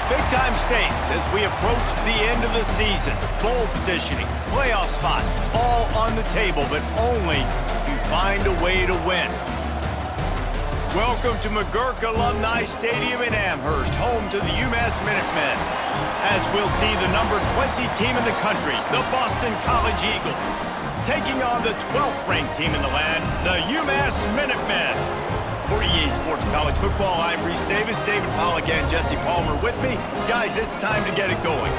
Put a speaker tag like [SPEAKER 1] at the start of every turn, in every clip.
[SPEAKER 1] Big-time stakes as we approach the end of the season. Bowl positioning, playoff spots, all on the table, but only if you find a way to win. Welcome to McGurk Alumni Stadium in Amherst, home to the UMass Minutemen. As we'll see the number 20 team in the country, the Boston College Eagles, taking on the 12th ranked team in the land, the UMass Minutemen. For EA Sports College Football, I'm Reese Davis, David Pollack, and Jesse Palmer with me. Guys, it's time to get it going.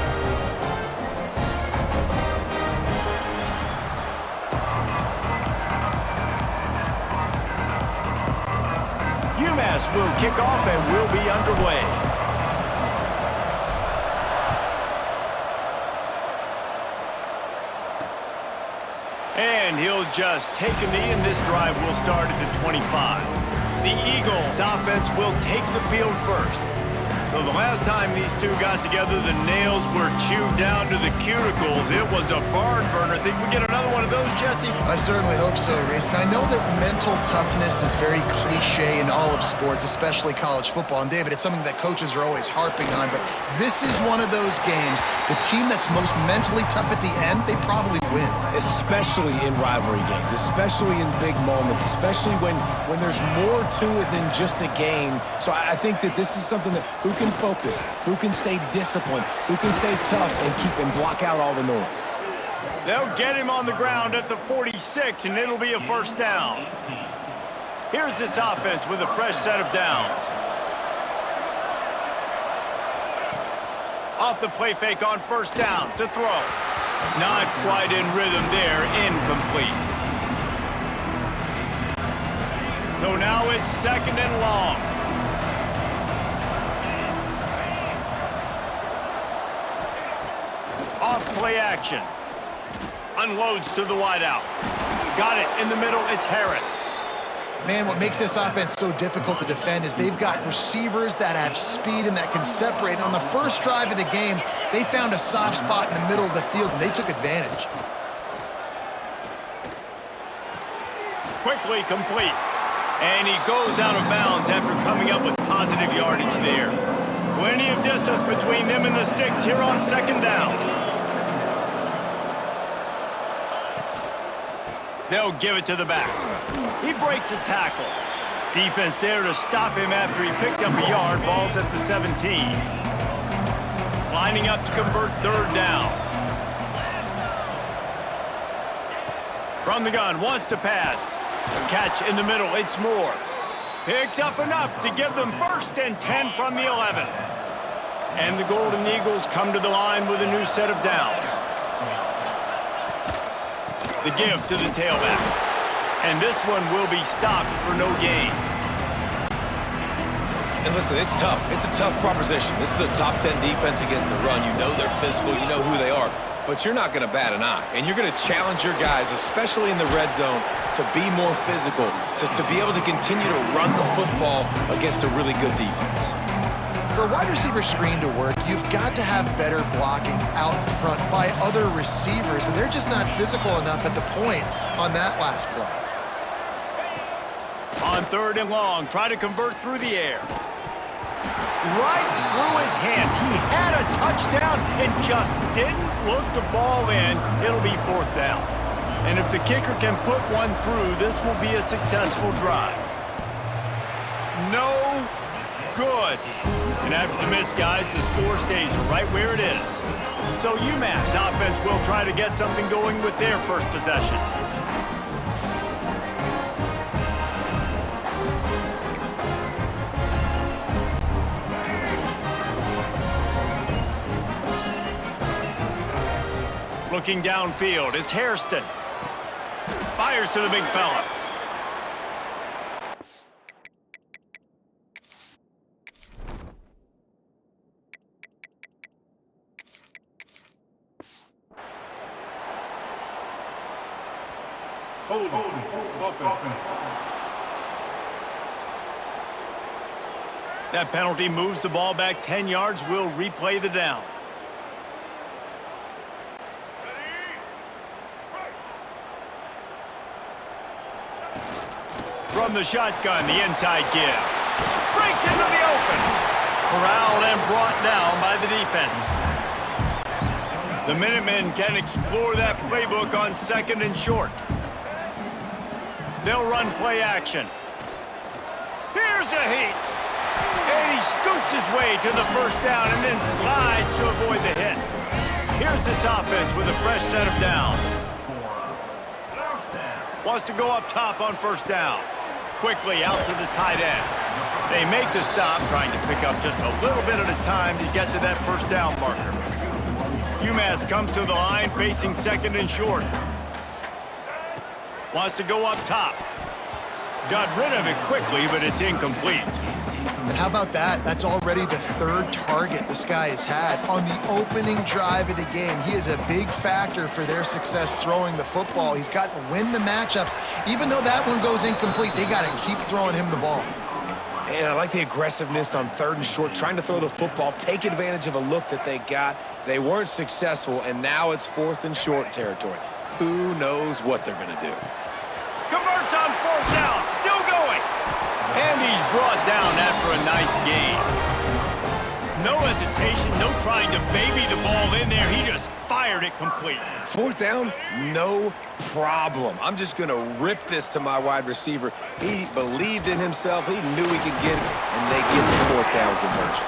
[SPEAKER 1] UMass will kick off and we'll be underway. And he'll just take a knee, and this drive will start at the 25. The Eagles offense will take the field first. So the last time these two got together, the nails were chewed down to the cuticles. It was a barn burner. Think we get another one of those, Jesse?
[SPEAKER 2] I certainly hope so, Reese. And I know that mental toughness is very cliche in all of sports, especially college football. And David, it's something that coaches are always harping on. But this is one of those games, the team that's most mentally tough at the end, they probably win.
[SPEAKER 3] Especially in rivalry games, especially in big moments, especially when there's more to it than just a game. So I think that this is something that who can focus, who can stay disciplined, who can stay tough and block out all the noise.
[SPEAKER 1] They'll get him on the ground at the 46, and it'll be a first down. Here's this offense with a fresh set of downs. Off the play fake on first down to throw. Not quite in rhythm there, incomplete. So now it's second and long. Off play action. Unloads to the wideout. Got it in the middle, it's Harris.
[SPEAKER 2] Man, what makes this offense so difficult to defend is they've got receivers that have speed and that can separate. On the first drive of the game, they found a soft spot in the middle of the field, and they took advantage.
[SPEAKER 1] Quickly complete. And he goes out of bounds after coming up with positive yardage there. Plenty of distance between them and the sticks here on second down. They'll give it to the back. He breaks a tackle. Defense there to stop him after he picked up a yard. Ball's at the 17. Lining up to convert third down. From the gun, wants to pass. Catch in the middle, it's Moore. Picks up enough to give them first and 10 from the 11. And the Golden Eagles come to the line with a new set of downs. The give to the tailback. And this one will be stopped for no gain.
[SPEAKER 3] And listen, it's tough. It's a tough proposition. This is the top 10 defense against the run. You know they're physical. You know who they are. But you're not going to bat an eye. And you're going to challenge your guys, especially in the red zone, to be more physical, to be able to continue to run the football against a really good defense.
[SPEAKER 2] For a wide receiver screen to work, you've got to have better blocking out in front by other receivers, and they're just not physical enough at the point on that last play.
[SPEAKER 1] On third and long, try to convert through the air. Right through his hands. He had a touchdown and just didn't look the ball in. It'll be fourth down. And if the kicker can put one through, this will be a successful drive. No good. And after the miss, guys, the score stays right where it is. So UMass offense will try to get something going with their first possession. Looking downfield, it's Hairston. Fires to the big fella. That penalty moves the ball back 10 yards. We'll replay the down. From the shotgun, the inside give. Breaks into the open. Corralled and brought down by the defense. The Minutemen can explore that playbook on 2nd and short. They'll run play action. Here's a heat. And he scoots his way to the first down and then slides to avoid the hit. Here's this offense with a fresh set of downs. Wants to go up top on 1st down. Quickly out to the tight end. They make the stop, trying to pick up just a little bit at a time to get to that 1st down marker. UMass comes to the line facing 2nd and short. Wants to go up top. Got rid of it quickly, but it's incomplete.
[SPEAKER 2] And how about that? That's already the 3rd target this guy has had on the opening drive of the game. He is a big factor for their success throwing the football. He's got to win the matchups. Even though that one goes incomplete, they got to keep throwing him the ball.
[SPEAKER 3] And I like the aggressiveness on 3rd and short, trying to throw the football, take advantage of a look that they got. They weren't successful, and now it's 4th and short territory. Who knows what they're going to do?
[SPEAKER 1] Converts on 4th down, still going. And he's brought down after a nice gain. No hesitation, no trying to baby the ball in there. He just fired it complete.
[SPEAKER 3] 4th down, no problem. I'm just going to rip this to my wide receiver. He believed in himself. He knew he could get it, and they get the 4th down conversion.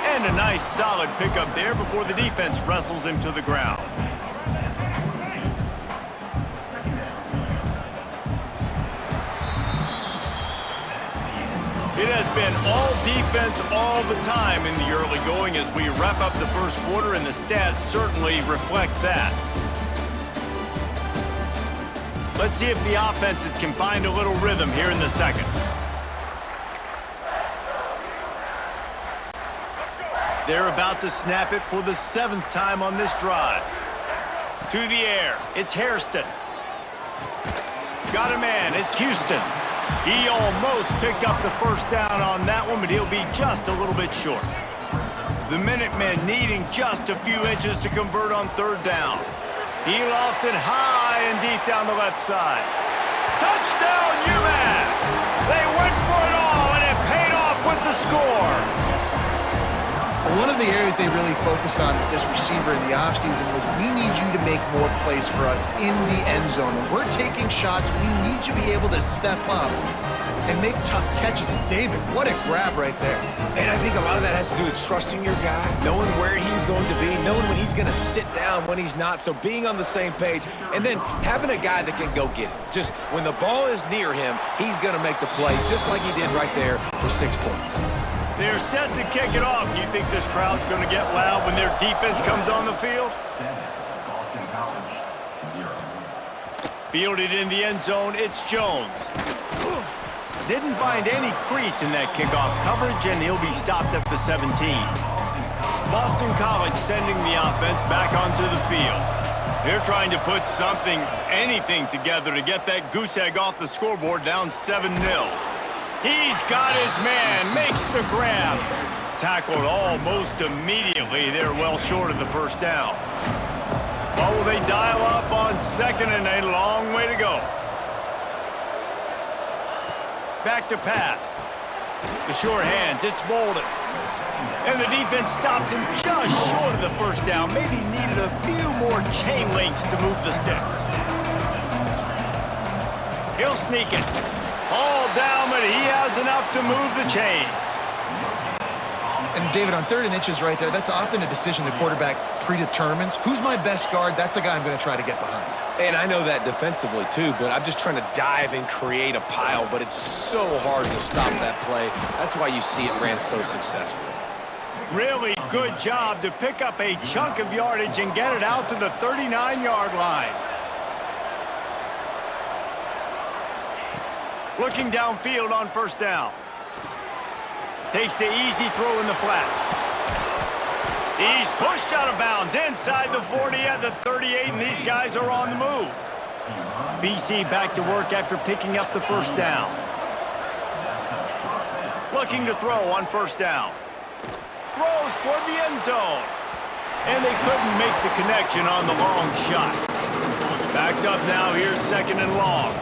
[SPEAKER 1] And a nice solid pickup there before the defense wrestles him to the ground. It has been all defense all the time in the early going as we wrap up the 1st quarter, and the stats certainly reflect that. Let's see if the offenses can find a little rhythm here in the 2nd. They're about to snap it for the 7th time on this drive. To the air, it's Hairston. Got a man, it's Houston. He almost picked up the 1st down on that one, but he'll be just a little bit short. The Minutemen needing just a few inches to convert on 3rd down. He lofts it high and deep down the left side. Touchdown, UMass! They went for it all, and it paid off with the score.
[SPEAKER 2] One of the areas they really focused on with this receiver in the offseason was, we need you to make more plays for us in the end zone. When we're taking shots, we need you to be able to step up and make tough catches. And David, what a grab right there.
[SPEAKER 3] And I think a lot of that has to do with trusting your guy, knowing where he's going to be, knowing when he's going to sit down, when he's not. So being on the same page, and then having a guy that can go get it. Just when the ball is near him, he's going to make the play, just like he did right there for 6 points.
[SPEAKER 1] They're set to kick it off. Do you think this crowd's going to get loud when their defense comes on the field? Fielded in the end zone, it's Jones. Didn't find any crease in that kickoff coverage, and he'll be stopped at the 17. Boston College sending the offense back onto the field. They're trying to put something, anything together to get that goose egg off the scoreboard, down 7-0. He's got his man, makes the grab. Tackled almost immediately. They're well short of the 1st down. What will they dial up on 2nd and a long way to go? Back to pass. The short hands, it's Bolden. And the defense stops him just short of the 1st down. Maybe needed a few more chain links to move the sticks. He'll sneak it. All down, but he has enough to move the chains.
[SPEAKER 2] And David, on 3rd and inches right there, that's often a decision the quarterback predetermines. Who's my best guard? That's the guy I'm going to try to get behind.
[SPEAKER 3] And I know that defensively too, but I'm just trying to dive and create a pile, but it's so hard to stop that play. That's why you see it ran so successfully.
[SPEAKER 1] Really good job to pick up a chunk of yardage and get it out to the 39-yard line. Looking downfield on 1st down. Takes the easy throw in the flat. He's pushed out of bounds inside the 40 at the 38, and these guys are on the move. BC back to work after picking up the 1st down. Looking to throw on 1st down. Throws toward the end zone. And they couldn't make the connection on the long shot. Backed up now, here's 2nd and long.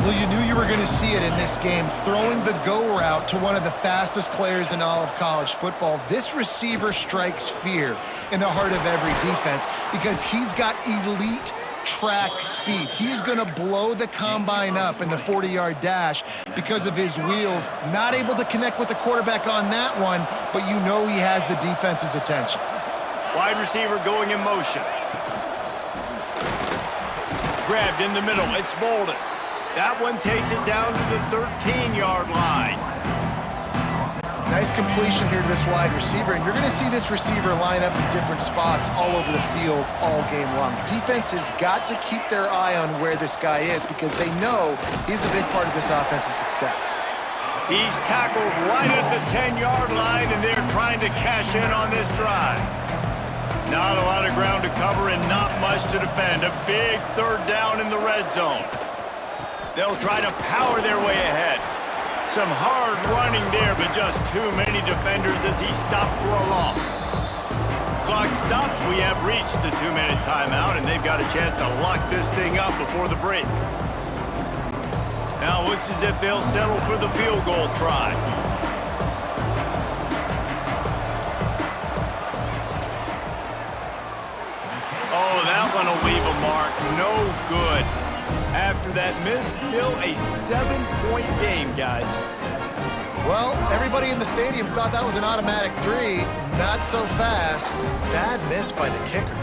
[SPEAKER 2] Well, you knew you were going to see it in this game, throwing the go route to one of the fastest players in all of college football. This receiver strikes fear in the heart of every defense because he's got elite track speed. He's going to blow the combine up in the 40-yard dash because of his wheels. Not able to connect with the quarterback on that one, but you know he has the defense's attention.
[SPEAKER 1] Wide receiver going in motion. Grabbed in the middle. It's Bolden. That one takes it down to the 13-yard line.
[SPEAKER 2] Nice completion here to this wide receiver, and you're going to see this receiver line up in different spots all over the field all game long. Defense has got to keep their eye on where this guy is because they know he's a big part of this offense's success.
[SPEAKER 1] He's tackled right at the 10-yard line, and they're trying to cash in on this drive. Not a lot of ground to cover and not much to defend. A big third down in the red zone. They'll try to power their way ahead. Some hard running there, but just too many defenders as he stopped for a loss. Clock stops. We have reached the 2-minute timeout, and they've got a chance to lock this thing up before the break. Now it looks as if they'll settle for the field goal try. Oh, that one will leave a mark. No good. After that miss, still a 7-point game, guys.
[SPEAKER 2] Well, everybody in the stadium thought that was an automatic 3. Not so fast. Bad miss by the kicker.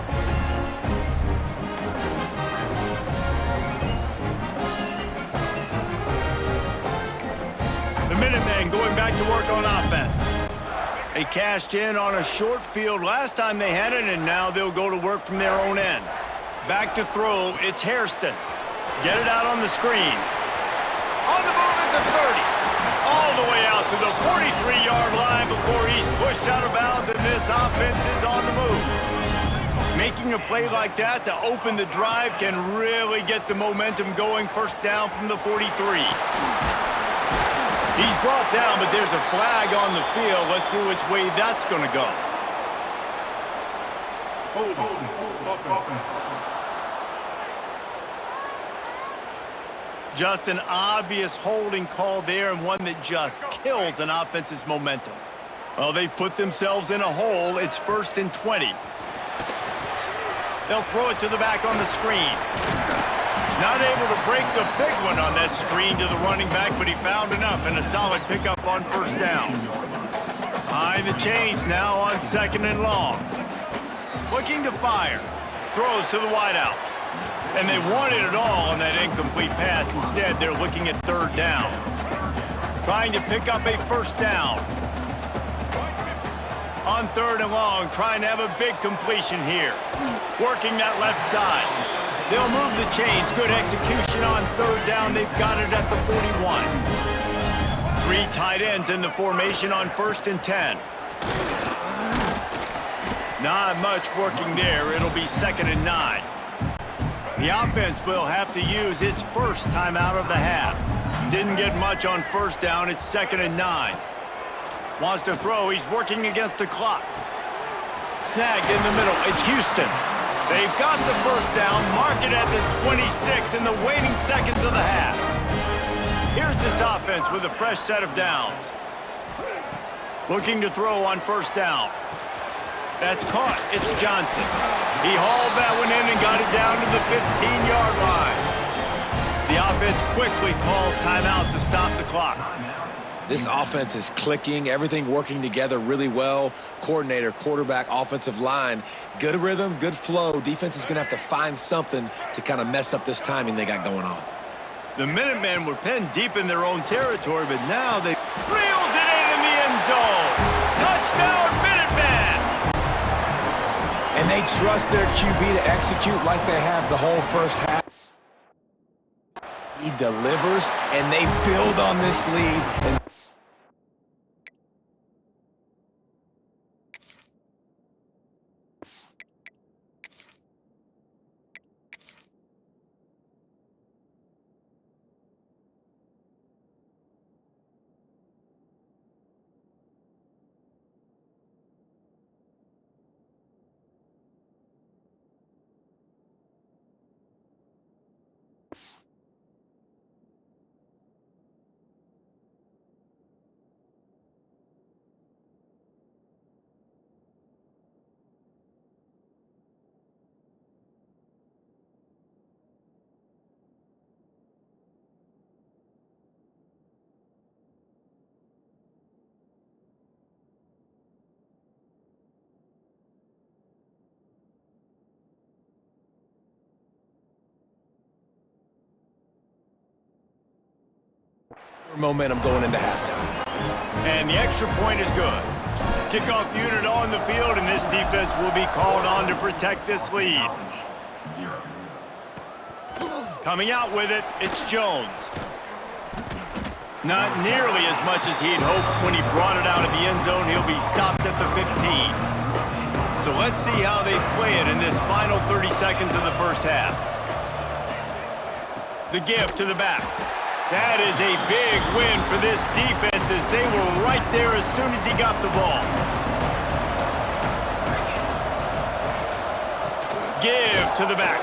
[SPEAKER 1] The Minutemen going back to work on offense. They cashed in on a short field last time they had it, and now they'll go to work from their own end. Back to throw, it's Hairston. Get it out on the screen. On the move at the 30. All the way out to the 43-yard line before he's pushed out of bounds, and this offense is on the move. Making a play like that to open the drive can really get the momentum going. First down from the 43. He's brought down, but there's a flag on the field. Let's see which way that's going to go. Just an obvious holding call there, and one that just kills an offense's momentum. Well, they've put themselves in a hole. It's 1st and 20. They'll throw it to the back on the screen. Not able to break the big one on that screen to the running back, but he found enough and a solid pickup on first down. Behind the chains now on 2nd and long. Looking to fire. Throws to the wideout. And they wanted it all on that incomplete pass. Instead, they're looking at 3rd down. Trying to pick up a first down. On 3rd and long, trying to have a big completion here. Working that left side. They'll move the chains. Good execution on 3rd down. They've got it at the 41. 3 tight ends in the formation on 1st and 10. Not much working there. It'll be 2nd and 9. The offense will have to use its first timeout of the half. Didn't get much on first down. It's 2nd and 9. Wants to throw. He's working against the clock. Snagged in the middle. It's Houston. They've got the first down. Mark it at the 26 in the waning seconds of the half. Here's this offense with a fresh set of downs. Looking to throw on first down. That's caught. It's Johnson. He hauled that one in and got it down to the 15-yard line. The offense quickly calls timeout to stop the clock.
[SPEAKER 3] This offense is clicking, everything working together really well. Coordinator, quarterback, offensive line, good rhythm, good flow. Defense is going to have to find something to kind of mess up this timing they got going on.
[SPEAKER 1] The Minutemen were penned deep in their own territory, but now they reels it in the end zone. Touchdown, Minutemen!
[SPEAKER 3] And they trust their QB to execute like they have the whole first half. He delivers, and they build on this lead. And momentum going into halftime.
[SPEAKER 1] And the extra point is good. Kickoff unit on the field, and this defense will be called on to protect this lead. Coming out with it, it's Jones. Not nearly as much as he'd hoped when he brought it out of the end zone. He'll be stopped at the 15. So let's see how they play it in this final 30 seconds of the first half. The give to the back. That is a big win for this defense as they were right there as soon as he got the ball. Give to the back.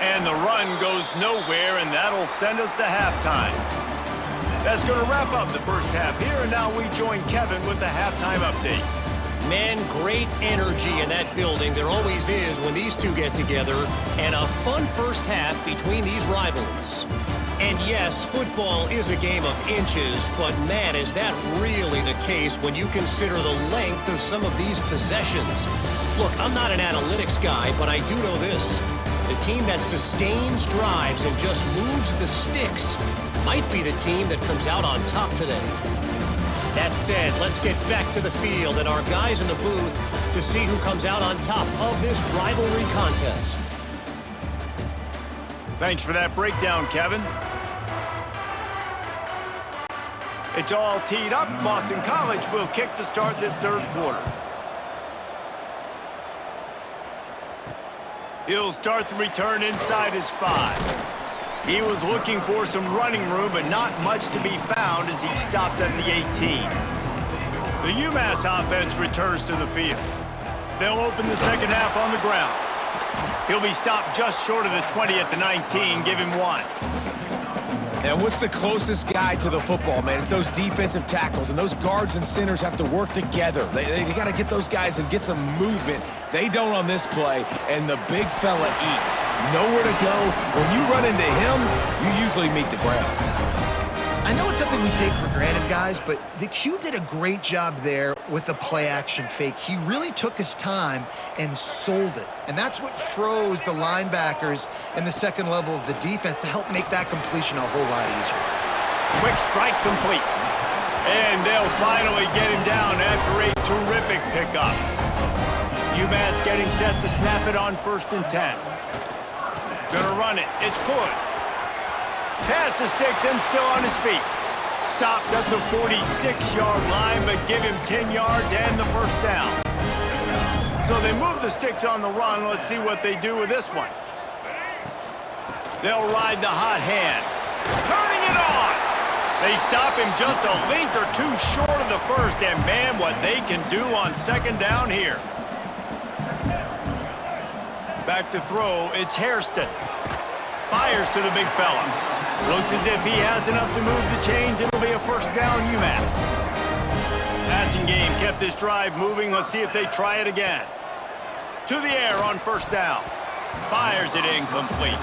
[SPEAKER 1] And the run goes nowhere, and that'll send us to halftime. That's going to wrap up the first half here, and now we join Kevin with the halftime update.
[SPEAKER 4] Man, great energy in that building. There always is when these two get together, and a fun first half between these rivals. And yes, football is a game of inches, but man, is that really the case when you consider the length of some of these possessions. Look, I'm not an analytics guy, but I do know this. The team that sustains drives and just moves the sticks might be the team that comes out on top today. That said, let's get back to the field and our guys in the booth to see who comes out on top of this rivalry contest.
[SPEAKER 1] Thanks for that breakdown, Kevin. It's all teed up. Boston College will kick to start this third quarter. He'll start the return inside his 5. He was looking for some running room, but not much to be found as he stopped at the 18. The UMass offense returns to the field. They'll open the second half on the ground. He'll be stopped just short of the 20 at the 19. Give him 1.
[SPEAKER 3] And what's the closest guy to the football, man? It's those defensive tackles, and those guards and centers have to work together. They got to get those guys and get some movement. They don't on this play, and the big fella eats. Nowhere to go. When you run into him, you usually meet the ground.
[SPEAKER 2] I know it's something we take for granted, guys, but the Q did a great job there with the play-action fake. He really took his time and sold it. And that's what froze the linebackers in the second level of the defense to help make that completion a whole lot easier.
[SPEAKER 1] Quick strike complete. And they'll finally get him down after a terrific pickup. UMass getting set to snap it on 1st and 10. Gonna run it. It's good. Pass the sticks and still on his feet. Stopped at the 46-yard line, but give him 10 yards and the first down. So they move the sticks on the run. Let's see what they do with this one. They'll ride the hot hand. Turning it on. They stop him just a length or two short of the first, and man, what they can do on second down here. Back to throw, it's Hairston. Fires to the big fella. Looks as if he has enough to move the chains. It'll be a first down UMass. Passing game kept this drive moving. Let's see if they try it again. To the air on first down. Fires it incomplete.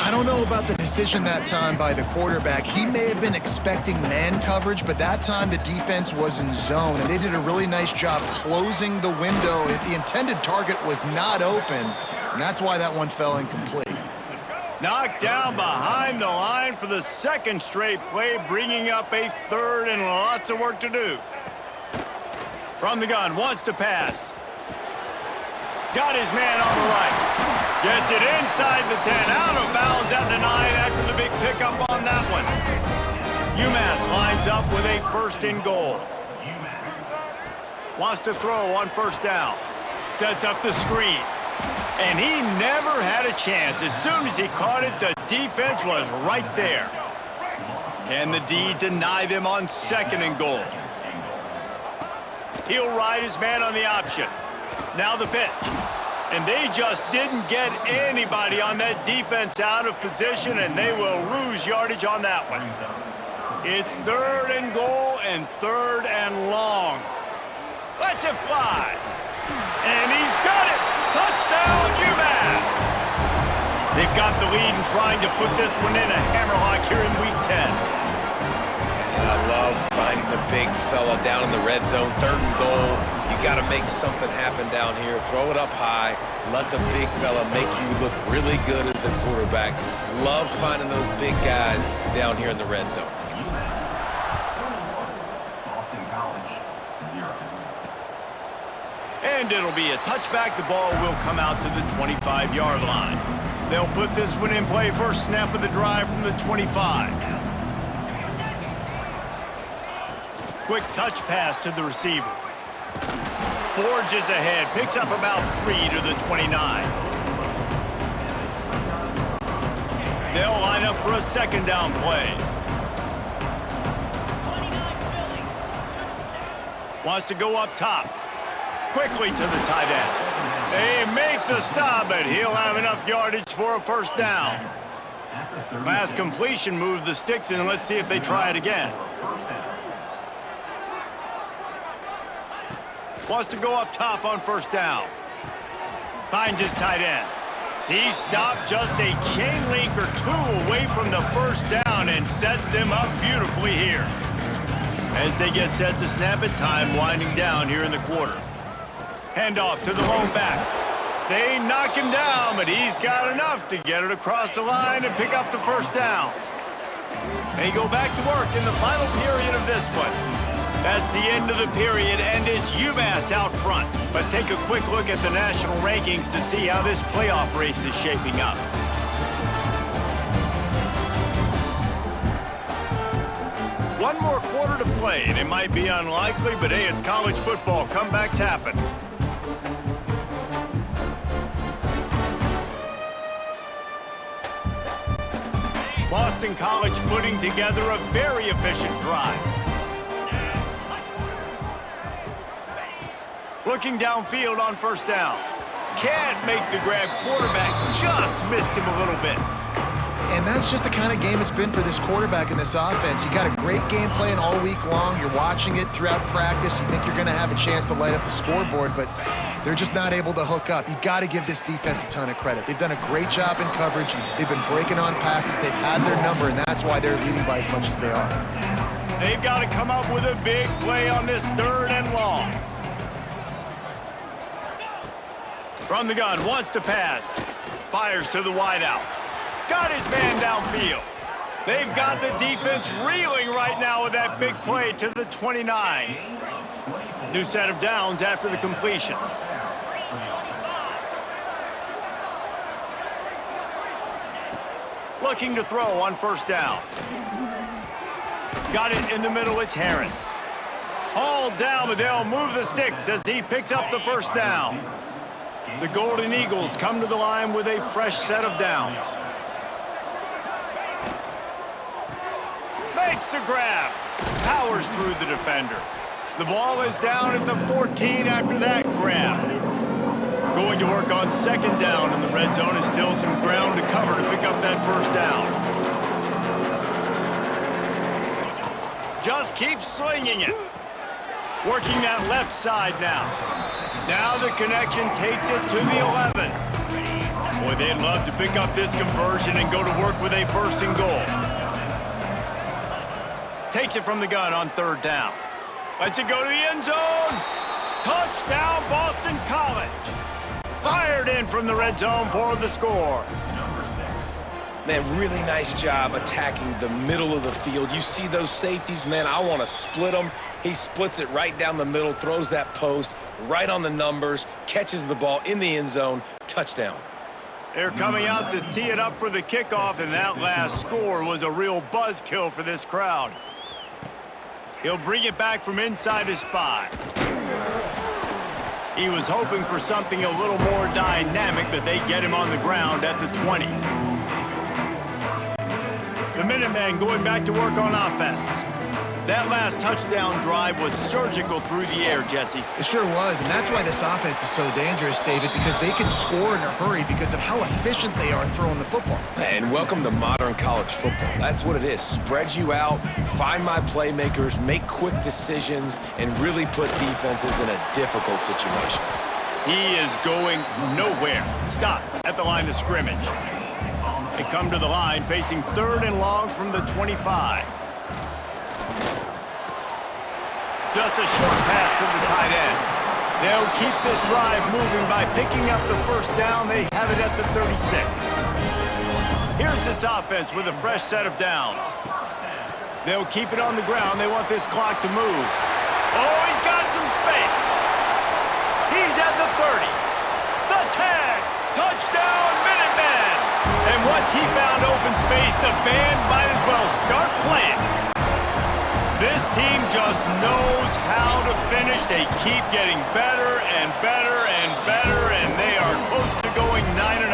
[SPEAKER 2] I don't know about the decision that time by the quarterback. He may have been expecting man coverage, but that time the defense was in zone, and they did a really nice job closing the window. The intended target was not open, and that's why that one fell incomplete.
[SPEAKER 1] Knocked down behind the line for the second straight play, bringing up a third and lots of work to do. From the gun, wants to pass. Got his man on the right. Gets it inside the 10, out of bounds at the 9 after the big pickup on that one. UMass lines up with a 1st and goal. Wants to throw on first down. Sets up the screen. And he never had a chance. As soon as he caught it, the defense was right there. Can the D deny them on 2nd and goal? He'll ride his man on the option. Now the pitch. And they just didn't get anybody on that defense out of position, and they will lose yardage on that one. It's 3rd and goal and 3rd and long. Lets it fly. And he's got it. Touchdown, UMass! They've got the lead and trying to put this one in a hammerlock here in Week 10.
[SPEAKER 3] And I love finding the big fella down in the red zone, 3rd and goal. You got to make something happen down here. Throw it up high. Let the big fella make you look really good as a quarterback. Love finding those big guys down here in the red zone.
[SPEAKER 1] And it'll be a touchback. The ball will come out to the 25-yard line. They'll put this one in play. First snap of the drive from the 25. Quick touch pass to the receiver. Forges ahead. Picks up about 3 to the 29. They'll line up for a second down play. Wants to go up top. Quickly to the tight end. They make the stop, but he'll have enough yardage for a first down. Last completion moved the sticks in. Let's see if they try it again. Wants to go up top on first down. Finds his tight end. He stopped just a chain link or two away from the first down and sets them up beautifully here. As they get set to snap it, time winding down here in the quarter. Handoff to the lone back. They knock him down, but he's got enough to get it across the line and pick up the first down. They go back to work in the final period of this one. That's the end of the period, and it's UMass out front. Let's take a quick look at the national rankings to see how this playoff race is shaping up. One more quarter to play, and it might be unlikely, but hey, it's college football. Comebacks happen. Boston College putting together a very efficient drive. Looking downfield on first down. Can't make the grab. Quarterback just missed him a little bit.
[SPEAKER 2] And that's just the kind of game it's been for this quarterback in this offense. You got a great game plan all week long. You're watching it throughout practice. You think you're going to have a chance to light up the scoreboard, but they're just not able to hook up. You got to give this defense a ton of credit. They've done a great job in coverage. They've been breaking on passes. They've had their number, and that's why they're leading by as much as they are.
[SPEAKER 1] They've got to come up with a big play on this 3rd and long. From the gun, wants to pass. Fires to the wideout. Got his man downfield. They've got the defense reeling right now with that big play to the 29. New set of downs after the completion. Looking to throw on first down. Got it in the middle, it's Harris. Hauled down, but they'll move the sticks as he picks up the first down. The Golden Eagles come to the line with a fresh set of downs. Makes the grab. Powers through the defender. The ball is down at the 14 after that grab. Going to work on second down in the red zone is still some ground to cover to pick up that first down. Just keep slinging it. Working that left side now. Now the connection takes it to the 11. Boy, they'd love to pick up this conversion and go to work with a 1st and goal. Takes it from the gun on 3rd down. Lets it go to the end zone. Touchdown, Boston College. Fired in from the red zone for the score.
[SPEAKER 3] Man, really nice job attacking the middle of the field. You see those safeties, man, I want to split them. He splits it right down the middle, throws that post right on the numbers, catches the ball in the end zone, touchdown.
[SPEAKER 1] They're coming out to tee it up for the kickoff, and that last score was a real buzzkill for this crowd. He'll bring it back from inside his 5. He was hoping for something a little more dynamic, but they get him on the ground at the 20. The Minutemen going back to work on offense. That last touchdown drive was surgical through the air, Jesse.
[SPEAKER 2] It sure was, and that's why this offense is so dangerous, David, because they can score in a hurry because of how efficient they are throwing the football.
[SPEAKER 3] And welcome to modern college football. That's what it is. Spread you out, find my playmakers, make quick decisions, and really put defenses in a difficult situation.
[SPEAKER 1] He is going nowhere. Stop at the line of scrimmage. They come to the line facing 3rd and long from the 25. Just a short pass to the tight end. They'll keep this drive moving by picking up the first down. They have it at the 36. Here's this offense with a fresh set of downs. They'll keep it on the ground. They want this clock to move. Oh, he's got some space. He's Once he found open space, the band might as well start playing. This team just knows how to finish. They keep getting better and better and better, and they are close to going 9-0.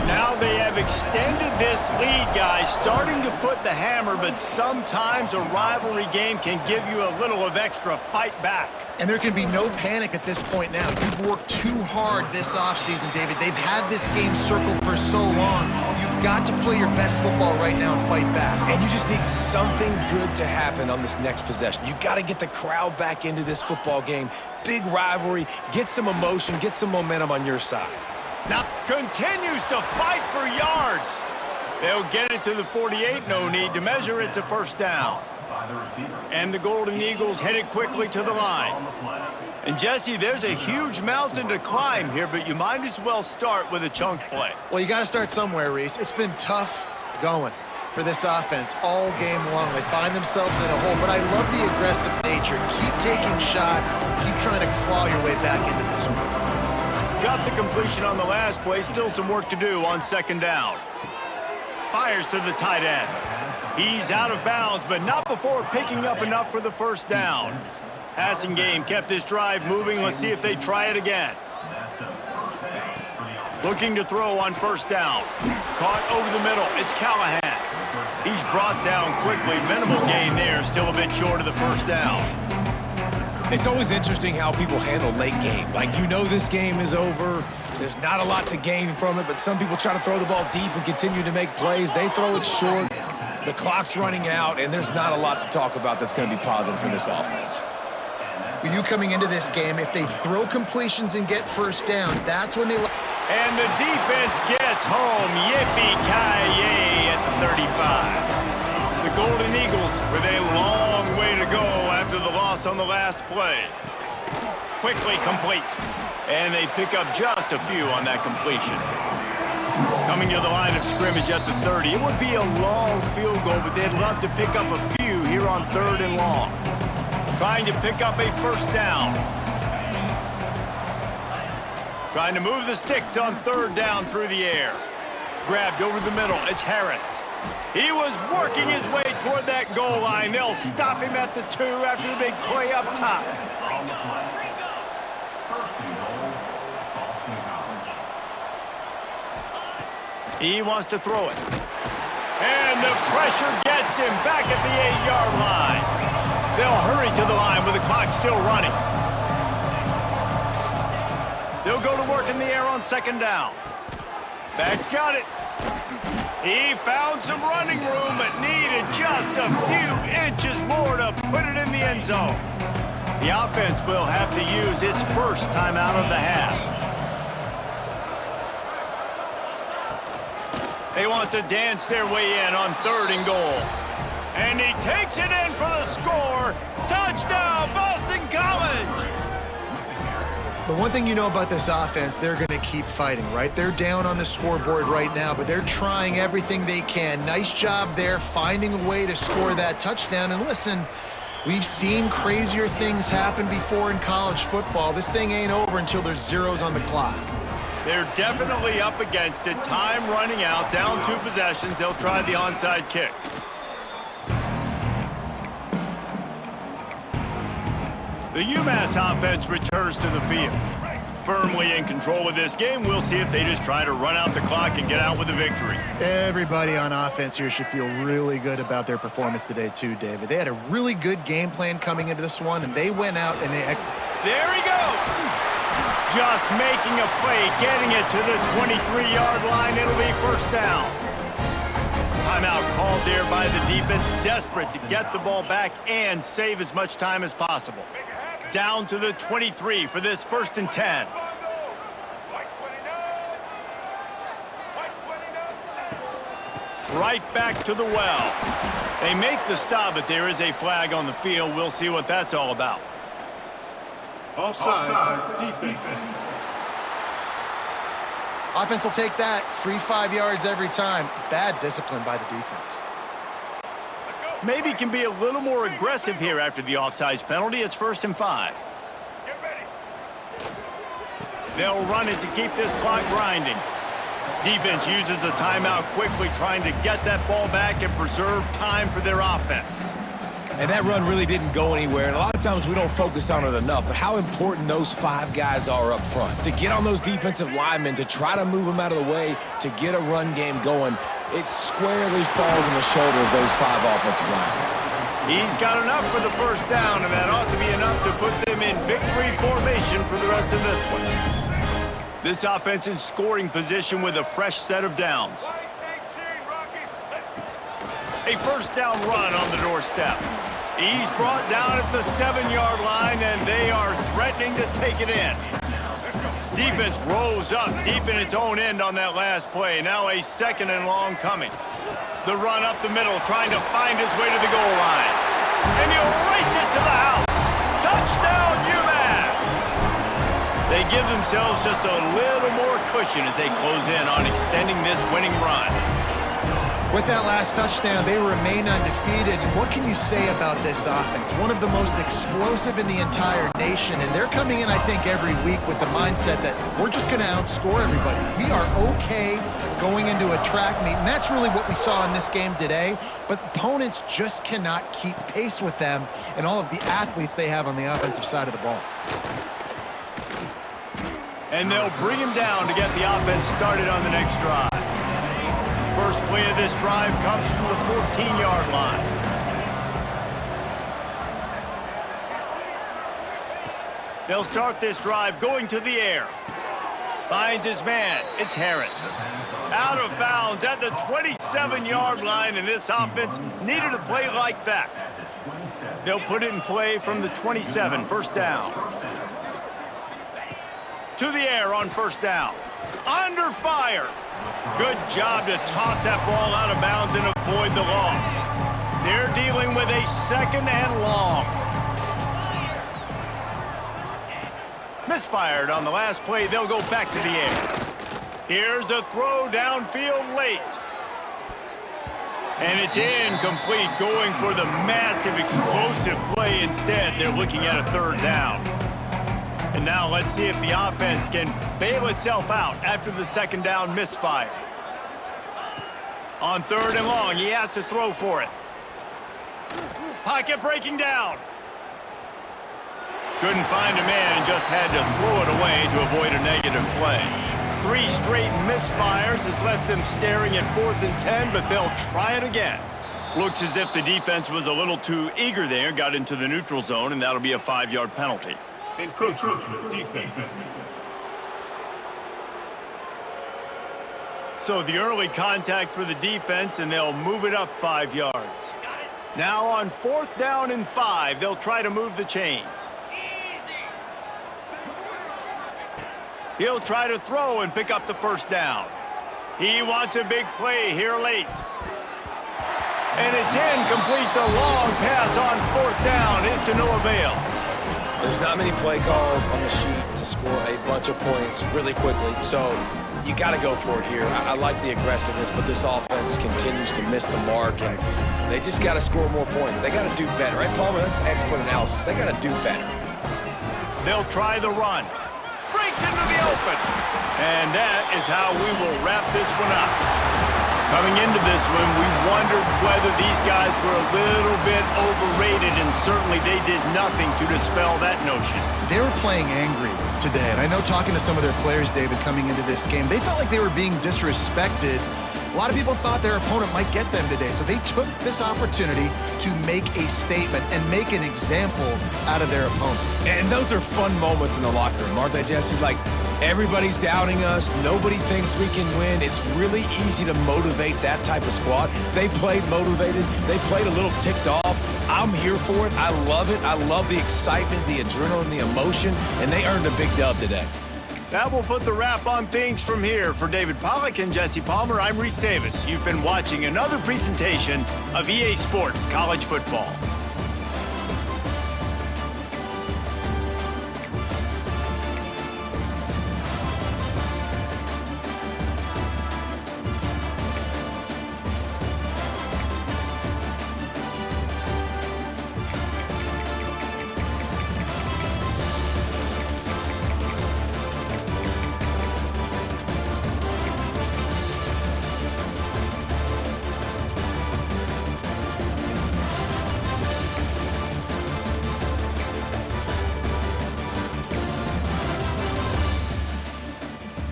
[SPEAKER 1] Now they have extended this lead, guys, starting to put the hammer, but sometimes a rivalry game can give you a little of extra fight back.
[SPEAKER 2] And there can be no panic at this point now. You've worked too hard this offseason, David. They've had this game circled for so long. You've got to play your best football right now and fight back.
[SPEAKER 3] And you just need something good to happen on this next possession. You got to get the crowd back into this football game. Big rivalry, get some emotion, get some momentum on your side.
[SPEAKER 1] Now continues to fight for yards. They'll get it to the 48. No need to measure. It's a first down. And the Golden Eagles headed quickly to the line. And Jesse, there's a huge mountain to climb here, but you might as well start with a chunk play.
[SPEAKER 2] Well, you got to start somewhere, Reese. It's been tough going for this offense all game long. They find themselves in a hole, but I love the aggressive nature. Keep taking shots. Keep trying to claw your way back into this one.
[SPEAKER 1] Got the completion on the last play. Still some work to do on second down. Fires to the tight end. He's out of bounds, but not before picking up enough for the first down. Passing game kept this drive moving. Let's see if they try it again. Looking to throw on first down. Caught over the middle. It's Callahan. He's brought down quickly. Minimal gain there. Still a bit short of the first down.
[SPEAKER 3] It's always interesting how people handle late game. Like, you know this game is over. There's not a lot to gain from it, but some people try to throw the ball deep and continue to make plays. They throw it short. The clock's running out, and there's not a lot to talk about that's going to be positive for this offense.
[SPEAKER 2] When you coming into this game, if they throw completions and get first downs, that's when they...
[SPEAKER 1] And the defense gets home. Yippee-ki-yay at the 35. The Golden Eagles with a long way to go after the loss on the last play. Quickly complete. And they pick up just a few on that completion. Coming to the line of scrimmage at the 30. It would be a long field goal, but they'd love to pick up a few here on 3rd and long. Trying to pick up a first down. Trying to move the sticks on 3rd down through the air. Grabbed over the middle. It's Harris. He was working his way toward that goal line. They'll stop him at the 2 after the big play up top. He wants to throw it. And the pressure gets him back at the 8-yard line. They'll hurry to the line with the clock still running. They'll go to work in the air on second down. Back's got it. He found some running room, but needed just a few inches more to put it in the end zone. The offense will have to use its first timeout of the half. They want to dance their way in on 3rd and goal. And he takes it in for the score. Touchdown, Boston College!
[SPEAKER 2] The one thing you know about this offense, they're going to keep fighting, right? They're down on the scoreboard right now, but they're trying everything they can. Nice job there, finding a way to score that touchdown. And listen, we've seen crazier things happen before in college football. This thing ain't over until there's zeros on the clock.
[SPEAKER 1] They're definitely up against it. Time running out, down 2 possessions. They'll try the onside kick. The UMass offense returns to the field. Firmly in control of this game. We'll see if they just try to run out the clock and get out with a victory.
[SPEAKER 2] Everybody on offense here should feel really good about their performance today too, David. They had a really good game plan coming into this one, and they went out and they...
[SPEAKER 1] There he goes! Just making a play, getting it to the 23-yard line. It'll be first down. Timeout called there by the defense, desperate to get the ball back and save as much time as possible. Down to the 23 for this 1st and 10. Right back to the well. They make the stop, but there is a flag on the field. We'll see what that's all about.
[SPEAKER 5] Offside, defense.
[SPEAKER 2] Offense will take that. Free 5 yards every time. Bad discipline by the defense.
[SPEAKER 1] Maybe can be a little more aggressive here after the offsides penalty. It's 1st and 5. They'll run it to keep this clock grinding. Defense uses a timeout quickly, trying to get that ball back and preserve time for their offense.
[SPEAKER 3] And that run really didn't go anywhere, and a lot of times we don't focus on it enough, but how important those 5 guys are up front. To get on those defensive linemen, to try to move them out of the way, to get a run game going, it squarely falls on the shoulder of those 5 offensive linemen.
[SPEAKER 1] He's got enough for the first down, and that ought to be enough to put them in victory formation for the rest of this one. This offense in scoring position with a fresh set of downs. A first down run on the doorstep. He's brought down at the 7-yard line, and they are threatening to take it in. Defense rolls up deep in its own end on that last play. Now a 2nd and long coming. The run up the middle, trying to find his way to the goal line. And he'll race it to the house. Touchdown, UMass! They give themselves just a little more cushion as they close in on extending this winning run.
[SPEAKER 2] With that last touchdown, they remain undefeated. And what can you say about this offense? One of the most explosive in the entire nation, and they're coming in, I think, every week with the mindset that we're just going to outscore everybody. We are okay going into a track meet, and that's really what we saw in this game today. But opponents just cannot keep pace with them and all of the athletes they have on the offensive side of the ball.
[SPEAKER 1] And they'll bring him down to get the offense started on the next drive. First play of this drive comes from the 14-yard line. They'll start this drive going to the air. Finds his man. It's Harris. Out of bounds at the 27-yard line, and this offense needed a play like that. They'll put it in play from the 27, first down. To the air on first down. Under fire. Good job to toss that ball out of bounds and avoid the loss. They're dealing with a 2nd and long. Misfired on the last play. They'll go back to the air. Here's a throw downfield late. And it's incomplete, going for the massive explosive play instead. They're looking at a 3rd down. And now let's see if the offense can bail itself out after the 2nd down misfire. On 3rd and long, he has to throw for it. Pocket breaking down. Couldn't find a man and just had to throw it away to avoid a negative play. 3 straight misfires has left them staring at 4th and 10, but they'll try it again. Looks as if the defense was a little too eager there, got into the neutral zone, and that'll be a 5-yard penalty.
[SPEAKER 5] Encroachment defense.
[SPEAKER 1] So the early contact for the defense, and they'll move it up 5 yards. Now on 4th down and 5, they'll try to move the chains. He'll try to throw and pick up the first down. He wants a big play here late. And it's incomplete. The long pass on 4th down is to no avail.
[SPEAKER 3] There's not many play calls on the sheet to score a bunch of points really quickly, so you got to go for it here. I like the aggressiveness, but this offense continues to miss the mark, and they just got to score more points. They got to do better, right, Palmer? That's expert analysis. They got to do better.
[SPEAKER 1] They'll try the run. Breaks into the open. And that is how we will wrap this one up. Coming into this one, we wondered whether these guys were a little bit overrated, and certainly they did nothing to dispel that notion.
[SPEAKER 2] They were playing angry today, and I know talking to some of their players, David, coming into this game, they felt like they were being disrespected. A lot of people thought their opponent might get them today, so they took this opportunity to make a statement and make an example out of their opponent.
[SPEAKER 3] And those are fun moments in the locker room, aren't they, Jesse? Like, everybody's doubting us. Nobody thinks we can win. It's really easy to motivate that type of squad. They played motivated. They played a little ticked off. I'm here for it. I love it. I love the excitement, the adrenaline, the emotion, and they earned a big dub today.
[SPEAKER 1] That will put the wrap on things from here. For David Pollack and Jesse Palmer, I'm Reese Davis. You've been watching another presentation of EA Sports College Football.